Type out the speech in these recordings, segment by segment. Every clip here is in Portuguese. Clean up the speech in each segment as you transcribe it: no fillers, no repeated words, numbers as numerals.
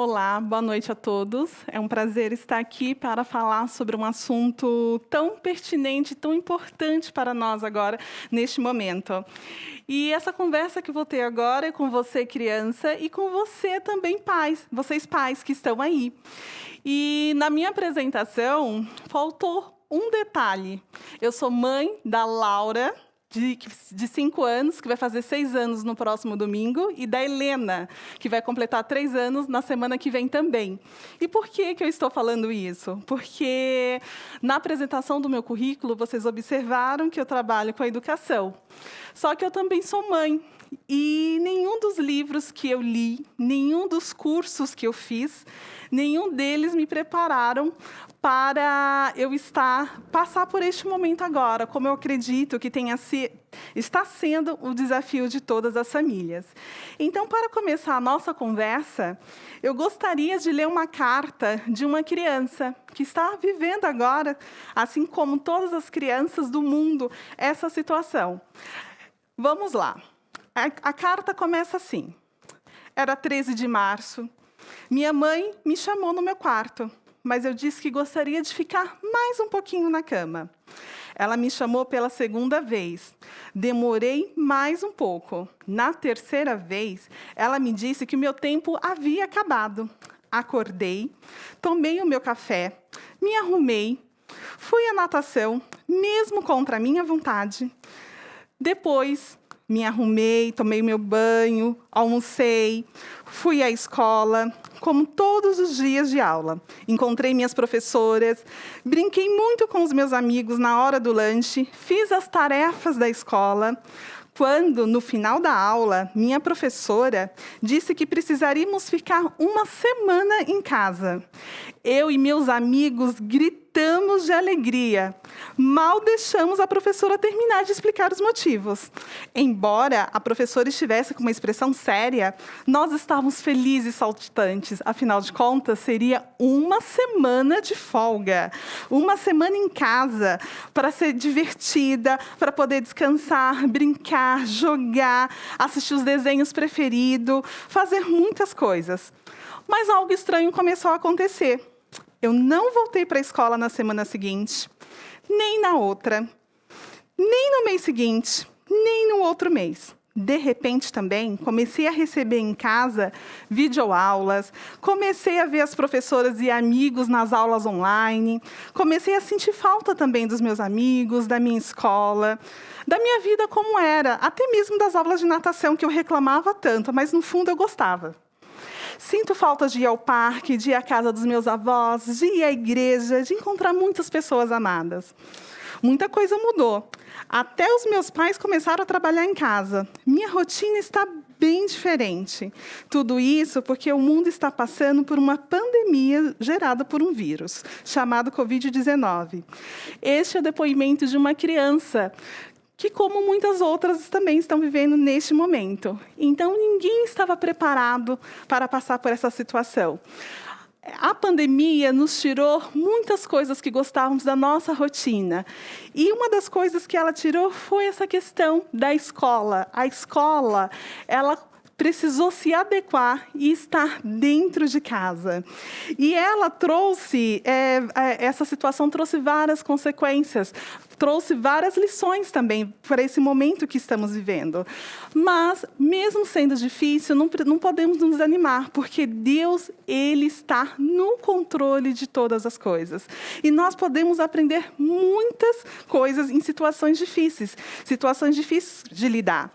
Olá, boa noite a todos. É um prazer estar aqui para falar sobre um assunto tão pertinente, tão importante para nós agora, neste momento. E essa conversa que vou ter agora é com você, criança, e com você também, pais, vocês pais que estão aí. E na minha apresentação, faltou um detalhe. Eu sou mãe da Laura, de 5 anos, que vai fazer 6 anos no próximo domingo, e da Helena, que vai completar 3 anos na semana que vem também. E por que eu estou falando isso? Porque na apresentação do meu currículo, vocês observaram que eu trabalho com a educação. Só que eu também sou mãe. E nenhum dos livros que eu li, nenhum dos cursos que eu fiz, nenhum deles me prepararam para eu passar por este momento agora, como eu acredito que está sendo o desafio de todas as famílias. Então, para começar a nossa conversa, eu gostaria de ler uma carta de uma criança que está vivendo agora, assim como todas as crianças do mundo, essa situação. Vamos lá. A carta começa assim. Era 13 de março. Minha mãe me chamou no meu quarto, mas eu disse que gostaria de ficar mais um pouquinho na cama. Ela me chamou pela segunda vez. Demorei mais um pouco. Na terceira vez, ela me disse que o meu tempo havia acabado. Acordei, tomei o meu café, me arrumei, fui à natação, mesmo contra a minha vontade. Depois, me arrumei, tomei meu banho, almocei, fui à escola, como todos os dias de aula. Encontrei minhas professoras, brinquei muito com os meus amigos na hora do lanche, fiz as tarefas da escola. Quando, no final da aula, minha professora disse que precisaríamos ficar uma semana em casa. Eu e meus amigos gritamos de alegria. Mal deixamos a professora terminar de explicar os motivos. Embora a professora estivesse com uma expressão séria, nós estávamos felizes e saltitantes. Afinal de contas, seria uma semana de folga. Uma semana em casa, para ser divertida, para poder descansar, brincar, jogar, assistir os desenhos preferidos, fazer muitas coisas. Mas algo estranho começou a acontecer. Eu não voltei para a escola na semana seguinte, nem na outra, nem no mês seguinte, nem no outro mês. De repente, também, comecei a receber em casa videoaulas, comecei a ver as professoras e amigos nas aulas online, comecei a sentir falta também dos meus amigos, da minha escola, da minha vida como era, até mesmo das aulas de natação que eu reclamava tanto, mas, no fundo, eu gostava. Sinto falta de ir ao parque, de ir à casa dos meus avós, de ir à igreja, de encontrar muitas pessoas amadas. Muita coisa mudou. Até os meus pais começaram a trabalhar em casa. Minha rotina está bem diferente. Tudo isso porque o mundo está passando por uma pandemia gerada por um vírus, chamado Covid-19. Este é o depoimento de uma criança que, como muitas outras, também estão vivendo neste momento. Então, ninguém estava preparado para passar por essa situação. A pandemia nos tirou muitas coisas que gostávamos da nossa rotina. E uma das coisas que ela tirou foi essa questão da escola. A escola, ela precisou se adequar e estar dentro de casa. E ela trouxe, essa situação trouxe várias consequências, trouxe várias lições também para esse momento que estamos vivendo. Mas, mesmo sendo difícil, não podemos nos desanimar, porque Deus, Ele está no controle de todas as coisas. E nós podemos aprender muitas coisas em situações difíceis de lidar.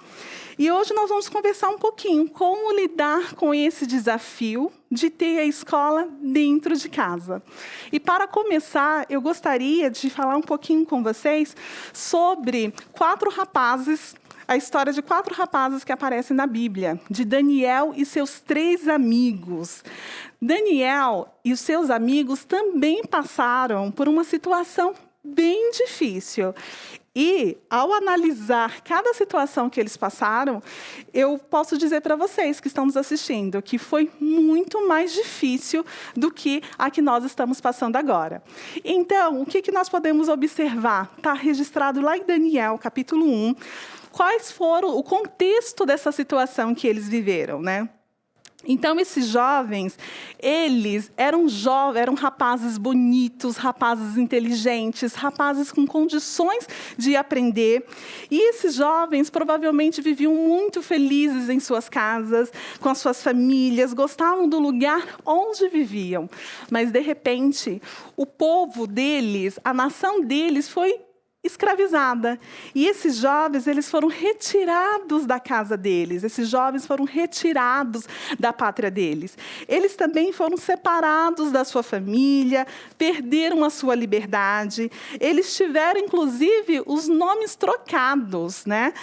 E hoje nós vamos conversar um pouquinho como lidar com esse desafio de ter a escola dentro de casa. E para começar, eu gostaria de falar um pouquinho com vocês sobre 4 rapazes, a história de 4 rapazes que aparecem na Bíblia, de Daniel e seus 3 amigos. Daniel e os seus amigos também passaram por uma situação bem difícil. E, ao analisar cada situação que eles passaram, eu posso dizer para vocês que estão nos assistindo que foi muito mais difícil do que a que nós estamos passando agora. Então, o que nós podemos observar? Está registrado lá em Daniel, capítulo 1, quais foram o contexto dessa situação que eles viveram, né? Então, esses jovens, eles eram rapazes bonitos, rapazes inteligentes, rapazes com condições de aprender. E esses jovens provavelmente viviam muito felizes em suas casas, com as suas famílias, gostavam do lugar onde viviam. Mas, de repente, o povo deles, a nação deles foi escravizada. E esses jovens, eles foram retirados da casa deles. Esses jovens foram retirados da pátria deles. Eles também foram separados da sua família, perderam a sua liberdade. Eles tiveram, inclusive, os nomes trocados, né?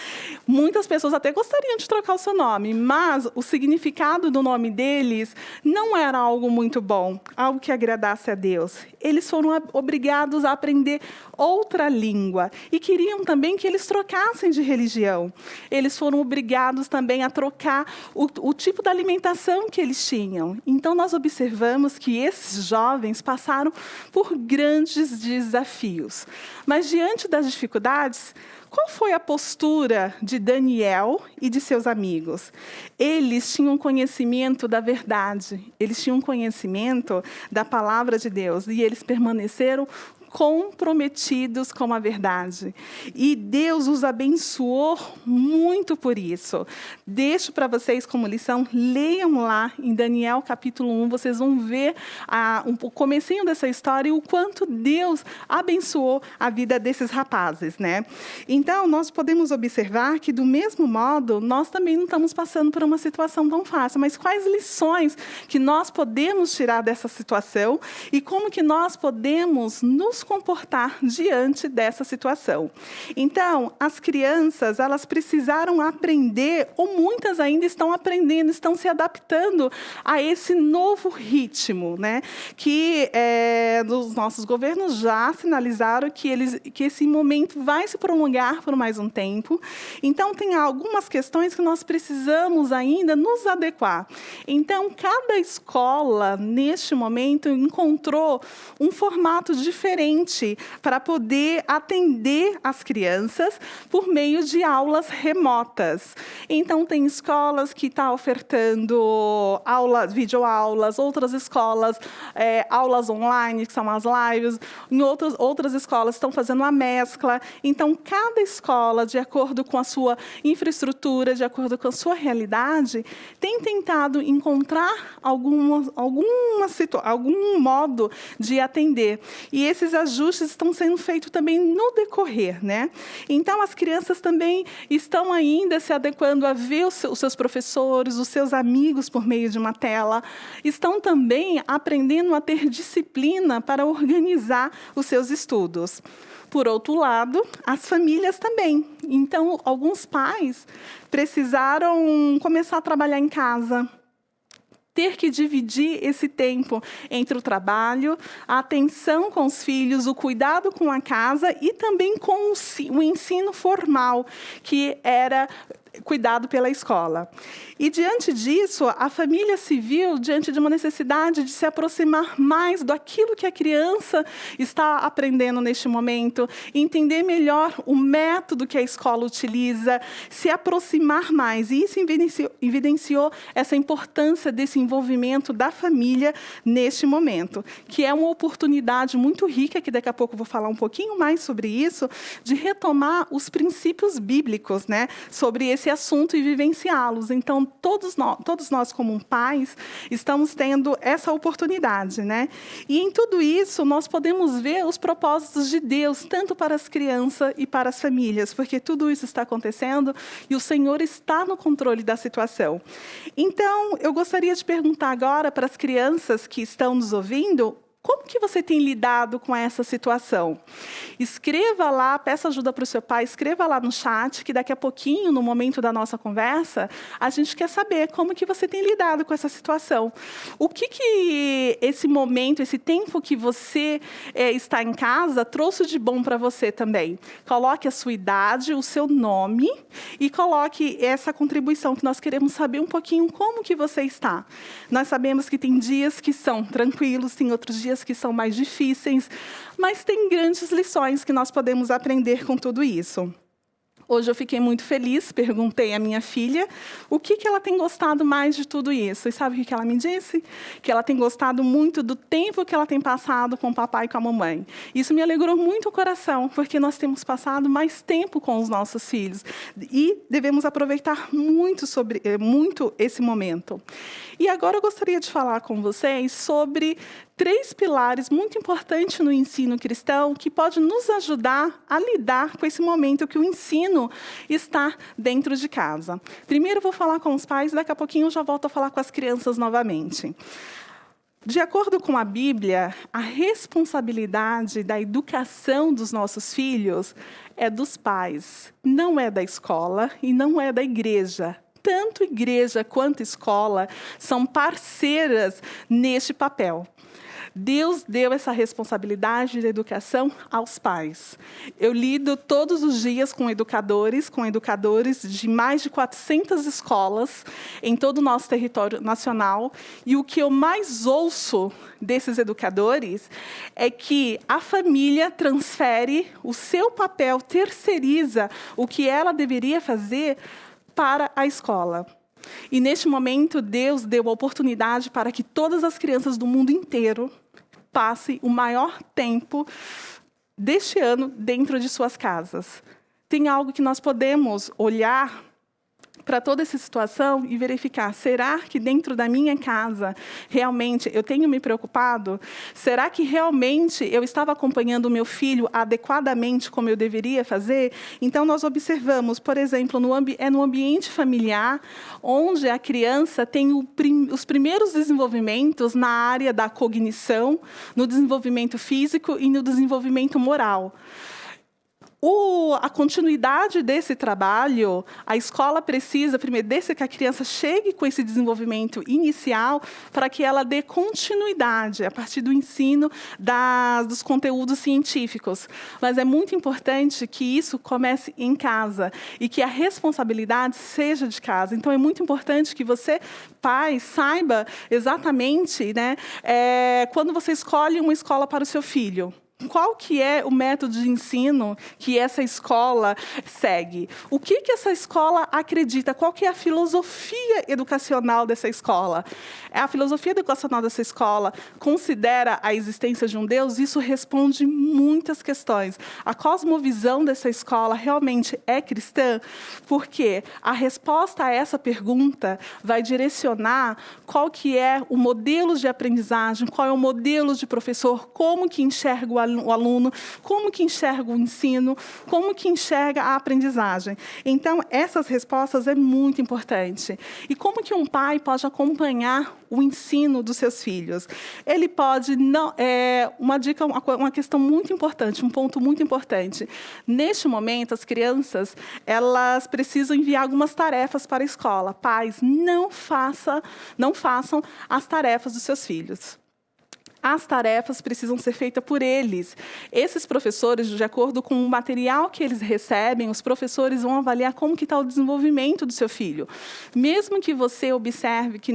Muitas pessoas até gostariam de trocar o seu nome, mas o significado do nome deles não era algo muito bom, algo que agradasse a Deus. Eles foram obrigados a aprender outra língua e queriam também que eles trocassem de religião. Eles foram obrigados também a trocar o tipo de alimentação que eles tinham. Então, nós observamos que esses jovens passaram por grandes desafios. Mas, diante das dificuldades, qual foi a postura de Daniel e de seus amigos? Eles tinham conhecimento da verdade, eles tinham conhecimento da palavra de Deus, e eles permaneceram comprometidos com a verdade. E Deus os abençoou muito por isso. Deixo para vocês como lição, leiam lá em Daniel capítulo 1, vocês vão ver o comecinho dessa história e o quanto Deus abençoou a vida desses rapazes, né? Então, nós podemos observar que, do mesmo modo, nós também não estamos passando por uma situação tão fácil, mas quais lições que nós podemos tirar dessa situação e como que nós podemos nos comportar diante dessa situação. Então, as crianças, elas precisaram aprender, ou muitas ainda estão aprendendo, estão se adaptando a esse novo ritmo, né? Que os nossos governos já sinalizaram que esse momento vai se prolongar por mais um tempo. Então, tem algumas questões que nós precisamos ainda nos adequar. Então, cada escola, neste momento, encontrou um formato diferente para poder atender as crianças por meio de aulas remotas. Então, tem escolas que estão ofertando videoaulas, outras escolas, aulas online, que são as lives, em outras escolas estão fazendo a mescla. Então, cada escola, de acordo com a sua infraestrutura, de acordo com a sua realidade, tem tentado encontrar algum modo de atender. E esses ajustes estão sendo feitos também no decorrer, né? Então, as crianças também estão ainda se adequando a ver os seus professores, os seus amigos por meio de uma tela. Estão também aprendendo a ter disciplina para organizar os seus estudos. Por outro lado, as famílias também. Então, alguns pais precisaram começar a trabalhar em casa, ter que dividir esse tempo entre o trabalho, a atenção com os filhos, o cuidado com a casa e também com o ensino formal, que era cuidado pela escola. E, diante disso, a família se viu diante de uma necessidade de se aproximar mais daquilo que a criança está aprendendo neste momento, entender melhor o método que a escola utiliza, se aproximar mais. E isso evidenciou essa importância desse envolvimento da família neste momento, que é uma oportunidade muito rica, que daqui a pouco eu vou falar um pouquinho mais sobre isso, de retomar os princípios bíblicos, né, sobre esse assunto e vivenciá-los. Então, todos nós, como pais, estamos tendo essa oportunidade, né? E, em tudo isso, nós podemos ver os propósitos de Deus, tanto para as crianças e para as famílias, porque tudo isso está acontecendo e o Senhor está no controle da situação. Então, eu gostaria de perguntar agora para as crianças que estão nos ouvindo: como que você tem lidado com essa situação? Escreva lá, peça ajuda para o seu pai, escreva lá no chat, que daqui a pouquinho, no momento da nossa conversa, a gente quer saber como que você tem lidado com essa situação. O que esse momento, esse tempo que você está em casa, trouxe de bom para você também? Coloque a sua idade, o seu nome, e coloque essa contribuição, que nós queremos saber um pouquinho como que você está. Nós sabemos que tem dias que são tranquilos, tem outros dias que são mais difíceis, mas tem grandes lições que nós podemos aprender com tudo isso. Hoje eu fiquei muito feliz, perguntei à minha filha o que ela tem gostado mais de tudo isso. E sabe o que ela me disse? Que ela tem gostado muito do tempo que ela tem passado com o papai e com a mamãe. Isso me alegrou muito o coração, porque nós temos passado mais tempo com os nossos filhos. E devemos aproveitar muito esse momento. E agora eu gostaria de falar com vocês sobre 3 pilares muito importantes no ensino cristão que podem nos ajudar a lidar com esse momento que o ensino está dentro de casa. Primeiro eu vou falar com os pais, daqui a pouquinho eu já volto a falar com as crianças novamente. De acordo com a Bíblia, a responsabilidade da educação dos nossos filhos é dos pais, não é da escola e não é da igreja. Tanto igreja quanto escola são parceiras neste papel. Deus deu essa responsabilidade da educação aos pais. Eu lido todos os dias com educadores de mais de 400 escolas em todo o nosso território nacional. E o que eu mais ouço desses educadores é que a família transfere o seu papel, terceiriza o que ela deveria fazer para a escola. E, neste momento, Deus deu a oportunidade para que todas as crianças do mundo inteiro passem o maior tempo deste ano dentro de suas casas. Tem algo que nós podemos olhar para toda essa situação e verificar, será que dentro da minha casa, realmente, eu tenho me preocupado? Será que realmente eu estava acompanhando o meu filho adequadamente como eu deveria fazer? Então, nós observamos, por exemplo, no ambiente familiar, onde a criança tem os primeiros desenvolvimentos na área da cognição, no desenvolvimento físico e no desenvolvimento moral. A continuidade desse trabalho, a escola precisa, primeiro, desde que a criança chegue com esse desenvolvimento inicial, para que ela dê continuidade a partir do ensino dos conteúdos científicos. Mas é muito importante que isso comece em casa e que a responsabilidade seja de casa. Então, é muito importante que você, pai, saiba exatamente, né, quando você escolhe uma escola para o seu filho. Qual que é o método de ensino que essa escola segue? O que essa escola acredita? Qual que é a filosofia educacional dessa escola? A filosofia educacional dessa escola considera a existência de um Deus? Isso responde muitas questões. A cosmovisão dessa escola realmente é cristã? Porque a resposta a essa pergunta vai direcionar qual que é o modelo de aprendizagem, qual é o modelo de professor, como que enxerga o aluno, como que enxerga o ensino, como que enxerga a aprendizagem. Então, essas respostas é muito importante. E como que um pai pode acompanhar o ensino dos seus filhos? Ele pode, uma dica, uma questão muito importante, um ponto muito importante. Neste momento, as crianças, elas precisam enviar algumas tarefas para a escola. Pais, não façam as tarefas dos seus filhos. As tarefas precisam ser feitas por eles. Esses professores, de acordo com o material que eles recebem, os professores vão avaliar como que está o desenvolvimento do seu filho. Mesmo que você observe que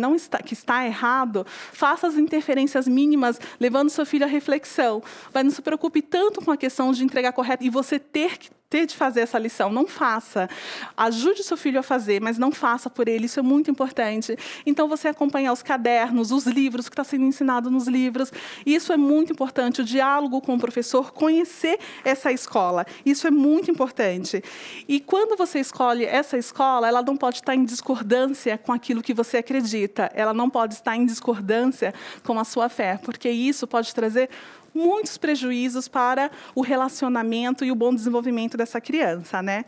está errado, faça as interferências mínimas, levando seu filho à reflexão. Mas não se preocupe tanto com a questão de entregar correto e você ter de fazer essa lição. Não faça. Ajude seu filho a fazer, mas não faça por ele. Isso é muito importante. Então, você acompanhar os cadernos, os livros, o que está sendo ensinado nos livros. Isso é muito importante. O diálogo com o professor, conhecer essa escola. Isso é muito importante. E quando você escolhe essa escola, ela não pode estar em discordância com aquilo que você acredita. Ela não pode estar em discordância com a sua fé, porque isso pode trazer muitos prejuízos para o relacionamento e o bom desenvolvimento dessa criança, né?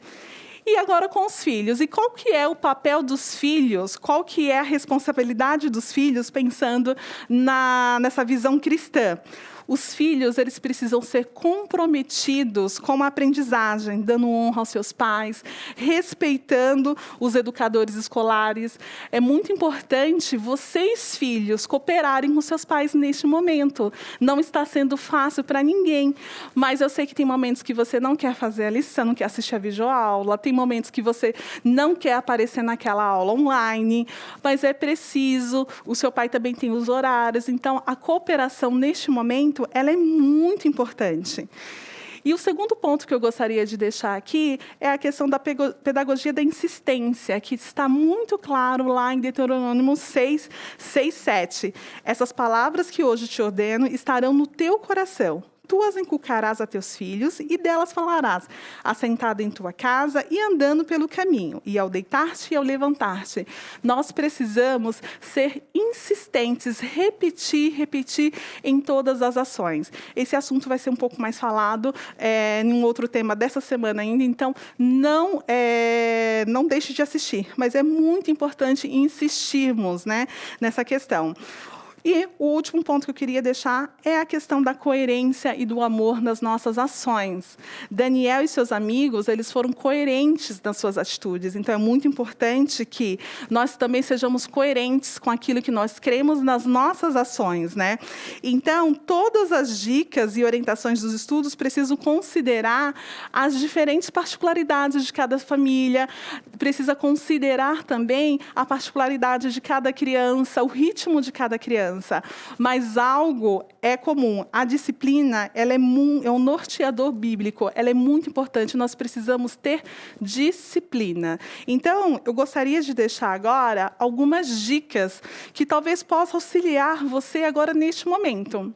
E agora com os filhos. E qual que é o papel dos filhos? Qual que é a responsabilidade dos filhos, pensando nessa visão cristã? Os filhos, eles precisam ser comprometidos com a aprendizagem, dando honra aos seus pais, respeitando os educadores escolares. É muito importante vocês, filhos, cooperarem com seus pais neste momento. Não está sendo fácil para ninguém, mas eu sei que tem momentos que você não quer fazer a lição, não quer assistir a videoaula, tem momentos que você não quer aparecer naquela aula online, mas é preciso, o seu pai também tem os horários, então a cooperação neste momento ela é muito importante. E o segundo ponto que eu gostaria de deixar aqui é a questão da pedagogia da insistência, que está muito claro lá em Deuteronômio 6, 7. Essas palavras que hoje te ordeno estarão no teu coração. Tu as inculcarás a teus filhos, e delas falarás, assentado em tua casa e andando pelo caminho, e ao deitar-te e ao levantar-te. Nós precisamos ser insistentes, repetir em todas as ações. Esse assunto vai ser um pouco mais falado em um outro tema dessa semana ainda, então não deixe de assistir, mas é muito importante insistirmos, né, nessa questão. E o último ponto que eu queria deixar é a questão da coerência e do amor nas nossas ações. Daniel e seus amigos, eles foram coerentes nas suas atitudes. Então, é muito importante que nós também sejamos coerentes com aquilo que nós cremos nas nossas ações, né? Então, todas as dicas e orientações dos estudos precisam considerar as diferentes particularidades de cada família, precisa considerar também a particularidade de cada criança, o ritmo de cada criança. Mas algo é comum. A disciplina, ela é um norteador bíblico. Ela é muito importante. Nós precisamos ter disciplina. Então, eu gostaria de deixar agora algumas dicas que talvez possam auxiliar você agora neste momento.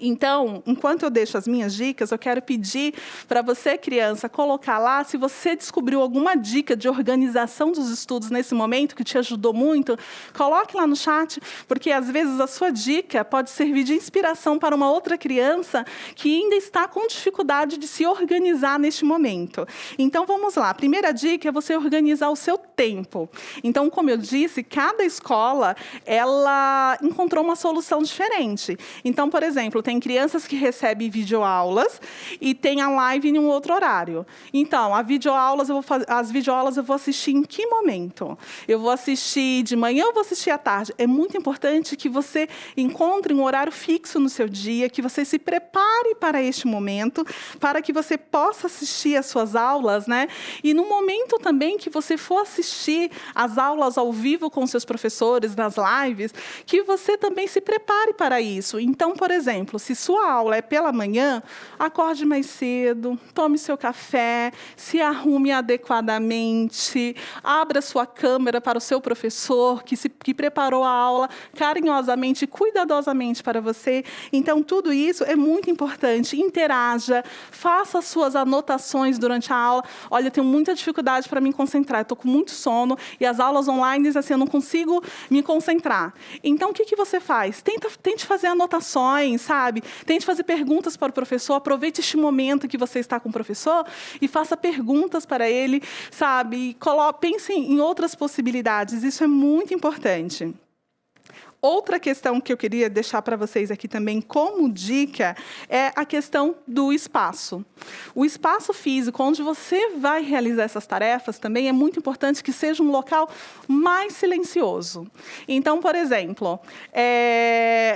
Então, enquanto eu deixo as minhas dicas, eu quero pedir para você, criança, colocar lá, se você descobriu alguma dica de organização dos estudos nesse momento, que te ajudou muito, coloque lá no chat, porque às vezes a sua dica pode servir de inspiração para uma outra criança que ainda está com dificuldade de se organizar neste momento. Então, vamos lá. A primeira dica é você organizar o seu tempo. Então, como eu disse, cada escola, ela encontrou uma solução diferente. Então, por exemplo, tem crianças que recebem videoaulas e tem a live em um outro horário. Então, as videoaulas eu vou assistir em que momento? Eu vou assistir de manhã ou vou assistir à tarde? É muito importante que você encontre um horário fixo no seu dia, que você se prepare para este momento, para que você possa assistir as suas aulas, né? E no momento também que você for assistir as aulas ao vivo com seus professores, nas lives, que você também se prepare para isso. Então, por exemplo, se sua aula é pela manhã, acorde mais cedo, tome seu café, se arrume adequadamente, abra sua câmera para o seu professor, que preparou a aula carinhosamente, cuidadosamente para você. Então, tudo isso é muito importante. Interaja, faça as suas anotações durante a aula. Olha, eu tenho muita dificuldade para me concentrar, eu estou com muito sono, e as aulas online, assim, eu não consigo me concentrar. Então, o que você faz? Tente fazer anotações, sabe? Tente fazer perguntas para o professor, aproveite este momento que você está com o professor e faça perguntas para ele, sabe? Pense em outras possibilidades, isso é muito importante. Outra questão que eu queria deixar para vocês aqui também como dica é a questão do espaço. O espaço físico, onde você vai realizar essas tarefas, também é muito importante que seja um local mais silencioso. Então, por exemplo,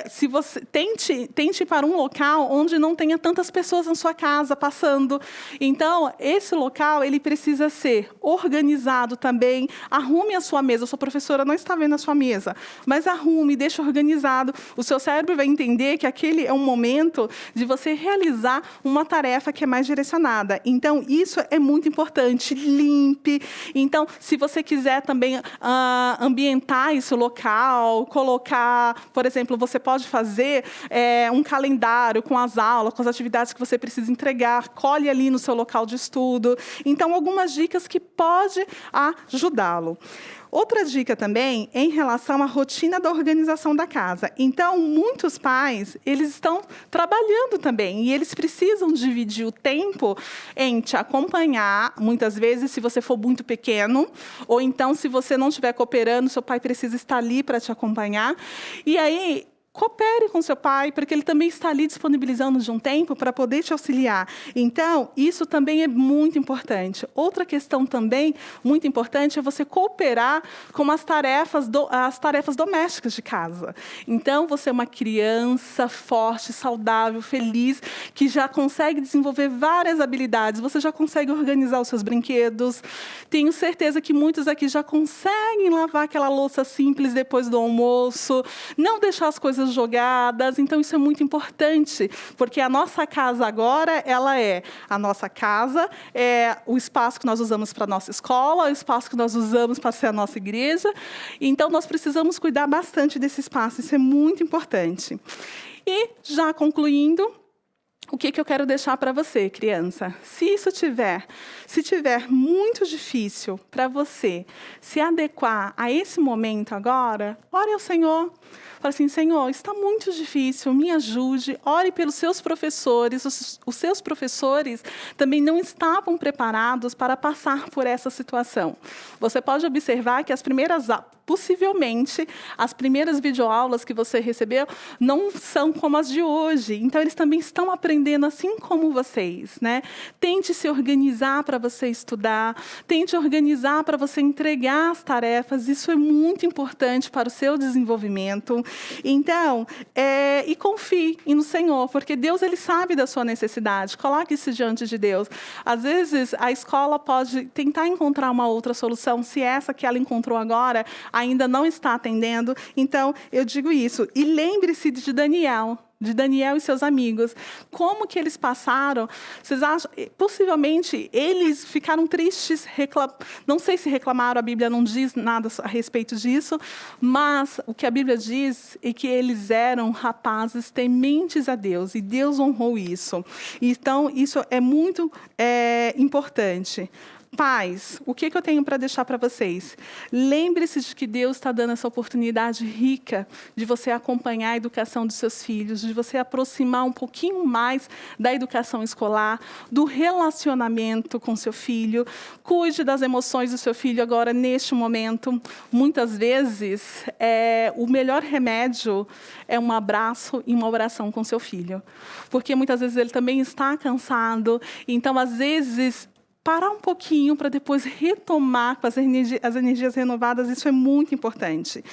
se você tente ir para um local onde não tenha tantas pessoas na sua casa passando. Então, esse local ele precisa ser organizado também. Arrume a sua mesa. A sua professora não está vendo a sua mesa, mas arrume, deixa organizado. O seu cérebro vai entender que aquele é um momento de você realizar uma tarefa que é mais direcionada. Então, isso é muito importante. Limpe. Então, se você quiser também ambientar esse local, colocar, por exemplo, você pode fazer um calendário com as aulas, com as atividades que você precisa entregar, colhe ali no seu local de estudo. Então, algumas dicas que podem ajudá-lo. Outra dica também é em relação à rotina da organização da casa. Então, muitos pais, eles estão trabalhando também, e eles precisam dividir o tempo em te acompanhar, muitas vezes, se você for muito pequeno, ou então, se você não estiver cooperando, seu pai precisa estar ali para te acompanhar. E aí, coopere com seu pai, porque ele também está ali disponibilizando de um tempo para poder te auxiliar. Então, isso também é muito importante. Outra questão também muito importante é você cooperar com as tarefas domésticas de casa. Então, você é uma criança forte, saudável, feliz, que já consegue desenvolver várias habilidades. Você já consegue organizar os seus brinquedos. Tenho certeza que muitos aqui já conseguem lavar aquela louça simples depois do almoço, não deixar as coisas coisas jogadas. Então, isso é muito importante, porque a nossa casa agora, ela é a nossa casa, é o espaço que nós usamos para a nossa escola, o espaço que nós usamos para ser a nossa igreja. Então, nós precisamos cuidar bastante desse espaço, isso é muito importante. E, já concluindo, o que eu quero deixar para você, criança? Se tiver muito difícil para você se adequar a esse momento agora, ore ao Senhor. Fala assim, Senhor, está muito difícil, me ajude. Ore pelos seus professores. Os seus professores também não estavam preparados para passar por essa situação. Você pode observar que possivelmente, as primeiras videoaulas que você recebeu não são como as de hoje. Então, eles também estão aprendendo assim como vocês, né? Tente se organizar para você estudar, tente organizar para você entregar as tarefas. Isso é muito importante para o seu desenvolvimento. Então, e confie no Senhor, porque Deus ele sabe da sua necessidade. Coloque isso diante de Deus. Às vezes, a escola pode tentar encontrar uma outra solução, se essa que ela encontrou agora ainda não está atendendo. Então, eu digo isso. E lembre-se de Daniel e seus amigos. Como que eles passaram? Vocês acham? Possivelmente, eles ficaram tristes, não sei se reclamaram, a Bíblia não diz nada a respeito disso, mas o que a Bíblia diz é que eles eram rapazes tementes a Deus, e Deus honrou isso. Então, isso é muito importante. Pais, o que eu tenho para deixar para vocês? Lembre-se de que Deus está dando essa oportunidade rica de você acompanhar a educação dos seus filhos, de você aproximar um pouquinho mais da educação escolar, do relacionamento com seu filho. Cuide das emoções do seu filho agora, neste momento. Muitas vezes, o melhor remédio é um abraço e uma oração com seu filho. Porque muitas vezes ele também está cansado. Então, às vezes, parar um pouquinho para depois retomar com as energias renovadas, isso é muito importante.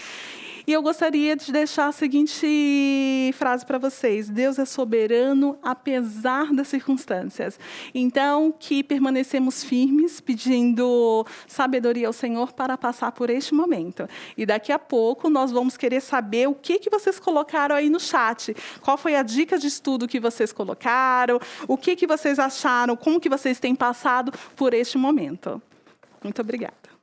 E eu gostaria de deixar a seguinte frase para vocês: Deus é soberano apesar das circunstâncias. Então, que permanecemos firmes, pedindo sabedoria ao Senhor para passar por este momento. E daqui a pouco nós vamos querer saber o que vocês colocaram aí no chat. Qual foi a dica de estudo que vocês colocaram? O que vocês acharam? Como que vocês têm passado por este momento? Muito obrigada.